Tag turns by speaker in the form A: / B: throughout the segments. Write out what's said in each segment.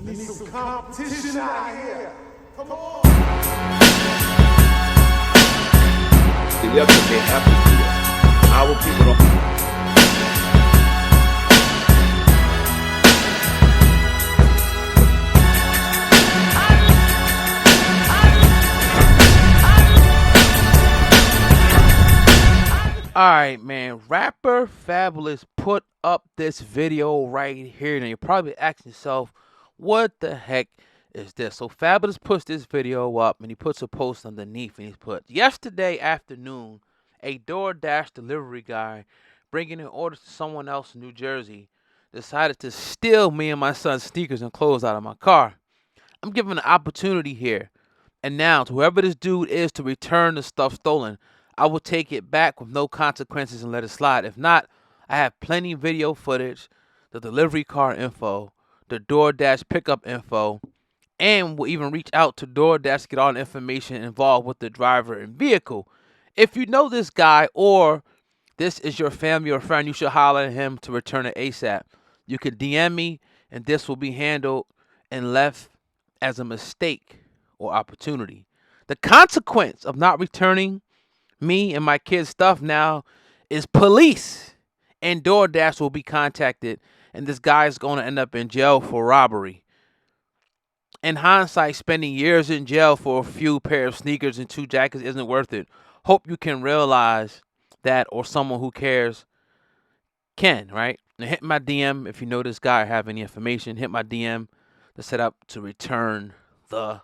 A: need some competition out here. Come on.
B: The other they have to do that. Our people don't.
C: Alright, man, rapper Fabolous put up this video right here. Now, you're probably asking yourself, what the heck is this? So, Fabolous puts this video up and he puts a post underneath and he's put, yesterday afternoon, a DoorDash delivery guy bringing in orders to someone else in New Jersey decided to steal me and my son's sneakers and clothes out of my car. I'm given an opportunity here and now to whoever this dude is to return the stuff stolen. I will take it back with no consequences and let it slide. If not, I have plenty video footage, the delivery car info, the DoorDash pickup info, and will even reach out to DoorDash to get all the information involved with the driver and vehicle. If you know this guy or this is your family or friend, you should holler at him to return it ASAP. You can DM me, and this will be handled and left as a mistake or opportunity. The consequence of not returning me and my kids' stuff now is police, and DoorDash will be contacted, and this guy is going to end up in jail for robbery. In hindsight, spending years in jail for a few pair of sneakers and 2 jackets isn't worth it. Hope you can realize that, or someone who cares can, right? Now hit my DM if you know this guy or have any information. Hit my DM to set up to return the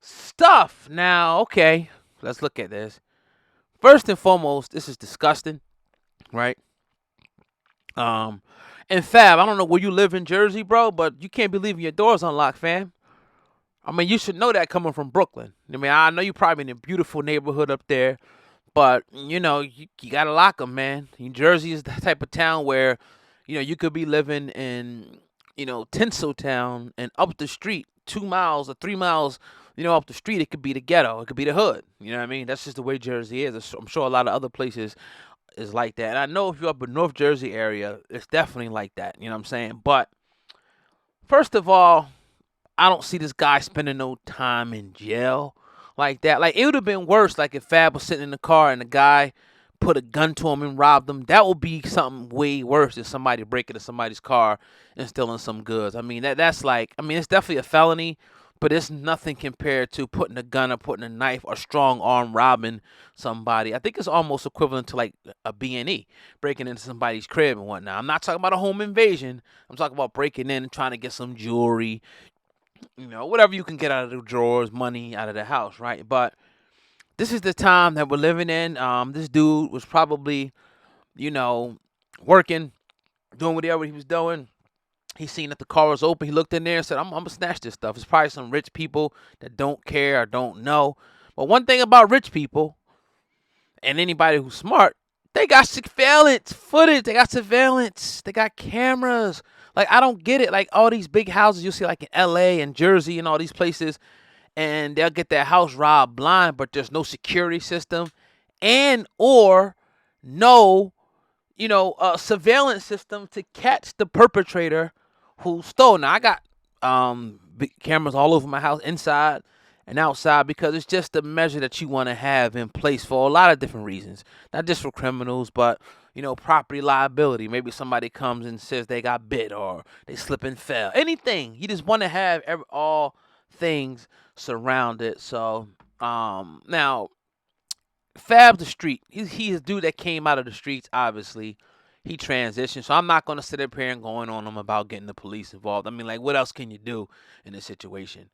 C: stuff. Now, okay, let's look at this. First and foremost, this is disgusting, right? And Fab, I don't know where you live in Jersey, bro, but you can't be leaving your doors unlocked, fam. I mean, you should know that coming from Brooklyn. I mean, I know you're probably in a beautiful neighborhood up there, but, you know, you got to lock them, man. Jersey is the type of town where, you know, you could be living in, you know, Tinseltown, and up the street, 2 miles or 3 miles, you know, up the street, it could be the ghetto. It could be the hood. You know what I mean? That's just the way Jersey is. I'm sure a lot of other places is like that. And I know if you're up in North Jersey area, it's definitely like that. You know what I'm saying? But first of all, I don't see this guy spending no time in jail like that. Like, it would have been worse, like, if Fab was sitting in the car and the guy put a gun to him and robbed him. That would be something way worse than somebody breaking into somebody's car and stealing some goods. I mean, that's like, I mean, it's definitely a felony, but it's nothing compared to putting a gun or putting a knife or strong arm robbing somebody. I think it's almost equivalent to like a B&E, breaking into somebody's crib and whatnot. I'm not talking about a home invasion. I'm talking about breaking in and trying to get some jewelry, you know, whatever you can get out of the drawers, money out of the house, right? But this is the time that we're living in. This dude was probably, you know, working, doing whatever he was doing. He seen that the car was open. He looked in there and said, I'm going to snatch this stuff. It's probably some rich people that don't care or don't know. But one thing about rich people and anybody who's smart, they got surveillance footage. They got surveillance. They got cameras. Like, I don't get it. Like, all these big houses you see like in L.A. and Jersey and all these places, and they'll get their house robbed blind, but there's no security system and or no, you know, surveillance system to catch the perpetrator who stole. Now, I got big cameras all over my house, inside and outside, because it's just a measure that you want to have in place for a lot of different reasons. Not just for criminals, but, you know, property liability. Maybe somebody comes and says they got bit or they slip and fell. Anything. You just want to have all things surrounded. So, now, Fab the street. He's a dude that came out of the streets, obviously. He transitioned, so I'm not going to sit up here and going on him about getting the police involved. I mean, like, what else can you do in this situation?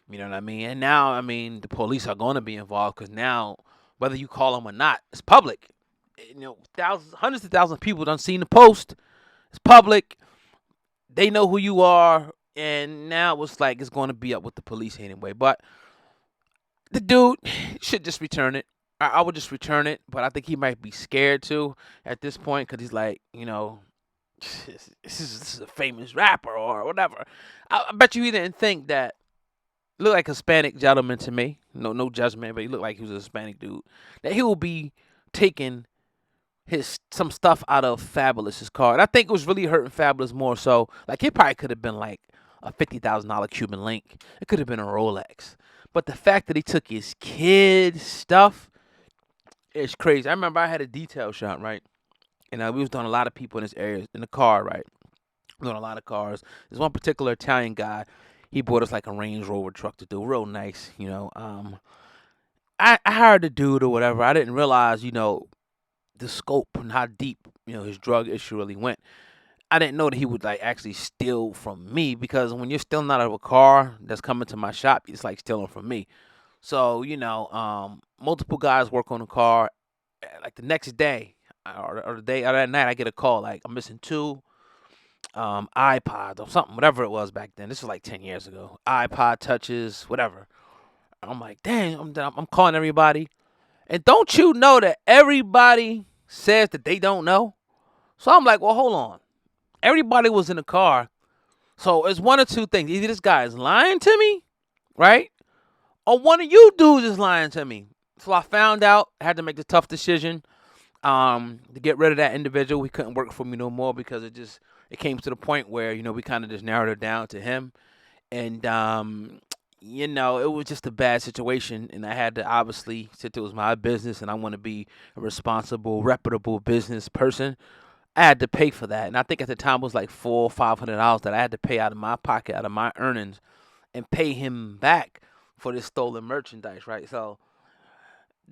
C: You know what I mean? And now, I mean, the police are going to be involved because now, whether you call them or not, it's public. You know, thousands, hundreds of thousands of people done seen the post. It's public. They know who you are, and now it's like it's going to be up with the police anyway. But the dude should just return it. I would just return it, but I think he might be scared too at this point because he's like, you know, this is a famous rapper or whatever. I bet you he didn't think that. Looked like a Hispanic gentleman to me. No judgment, but he looked like he was a Hispanic dude. That he will be taking some stuff out of Fabolus's car. And I think it was really hurting Fabolous more so. Like, it probably could have been like a $50,000 Cuban link. It could have been a Rolex. But the fact that he took his kid's stuff is crazy. I remember I had a detail shop, right? And we was doing a lot of people in this area in the car, right? Doing a lot of cars. There's one particular Italian guy. He bought us like a Range Rover truck to do, real nice, you know. I hired the dude or whatever. I didn't realize, you know, the scope and how deep, you know, his drug issue really went. I didn't know that he would like actually steal from me, because when you're stealing out of a car that's coming to my shop, it's like stealing from me. So, you know, multiple guys work on the car. Like the next day or the day or that night, I get a call like I'm missing two iPods or something, whatever it was back then. This was like 10 years ago. iPod touches, whatever. I'm like, dang, I'm calling everybody. And don't you know that everybody says that they don't know? So I'm like, well, hold on. Everybody was in the car. So it's one or two things. Either this guy is lying to me, right? Or one of you dudes is lying to me. So I found out, I had to make the tough decision to get rid of that individual. He couldn't work for me no more because it came to the point where, you know, we kind of just narrowed it down to him. And, you know, it was just a bad situation. And I had to, obviously, since it was my business and I want to be a responsible, reputable business person, I had to pay for that. And I think at the time it was like $400 or $500 that I had to pay out of my pocket, out of my earnings, and pay him back for this stolen merchandise, right? So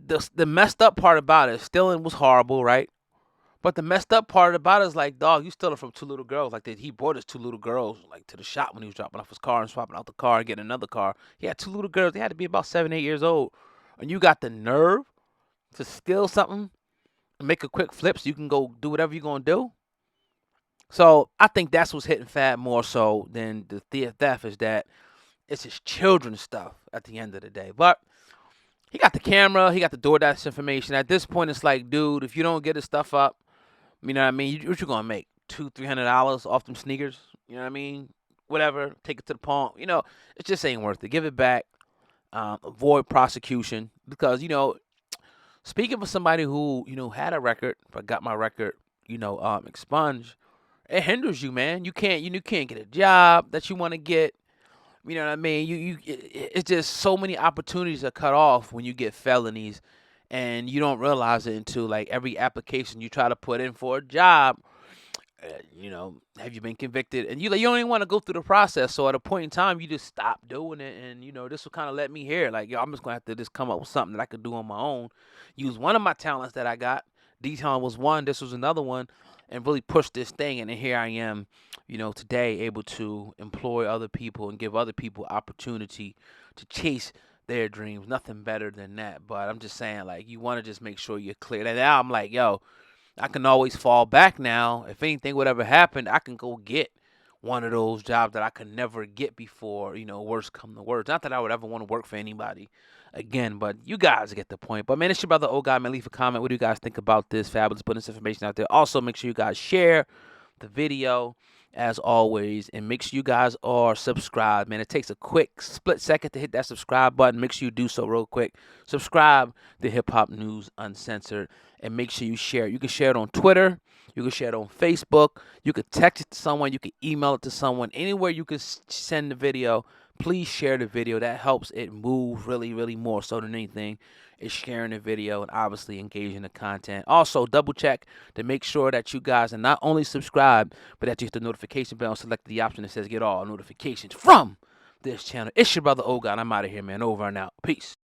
C: the messed up part about it, stealing was horrible, right? But the messed up part about it is like, dog, you stealing from two little girls. Like he brought his two little girls like to the shop when he was dropping off his car and swapping out the car and getting another car. He had two little girls. They had to be about 7, 8 years old. And you got the nerve to steal something and make a quick flip so you can go do whatever you're going to do? So I think that's what's hitting Fab more so than the theft, is that it's his children's stuff at the end of the day. But he got the camera. He got the DoorDash information. At this point, it's like, dude, if you don't get his stuff up, you know what I mean? What you going to make? $200-$300 off them sneakers? You know what I mean? Whatever. Take it to the pawn. You know, it just ain't worth it. Give it back. Avoid prosecution. Because, you know, speaking for somebody who, you know, had a record, but got my record, you know, expunged, it hinders you, man. You can't get a job that you want to get. You know what I mean? It's just so many opportunities are cut off when you get felonies, and you don't realize it until like every application you try to put in for a job. You know, have you been convicted? And you don't even want to go through the process. So at a point in time, you just stop doing it. And you know, this will kind of let me hear like, yo, I'm just gonna have to just come up with something that I could do on my own. Use one of my talents that I got. Detailing was one. This was another one. And really push this thing, and then here I am, you know, today able to employ other people and give other people opportunity to chase their dreams. Nothing better than that. But I'm just saying, like, you want to just make sure you're clear. And now I'm like, yo, I can always fall back now. If anything would ever happen, I can go get one of those jobs that I could never get before, you know, worst come to worst. Not that I would ever want to work for anybody again, but you guys get the point. But man, it's your brother, old guy, man. Leave a comment. What do you guys think about this? Fabulous putting this information out there. Also, make sure you guys share the video as always, and make sure you guys are subscribed, man. It takes a quick split second to hit that subscribe button. Make sure you do so real quick. Subscribe to Hip Hop News Uncensored, and make sure you share it. You can share it on Twitter. You can share it on Facebook. You can text it to someone. You can email it to someone. Anywhere you can send the video, please share the video. That helps it move really, really more so than anything is sharing the video and obviously engaging the content. Also, double check to make sure that you guys are not only subscribed, but that you hit the notification bell and select the option that says get all notifications from this channel. It's your brother, old guy, and I'm out of here, man. Over and out. Peace.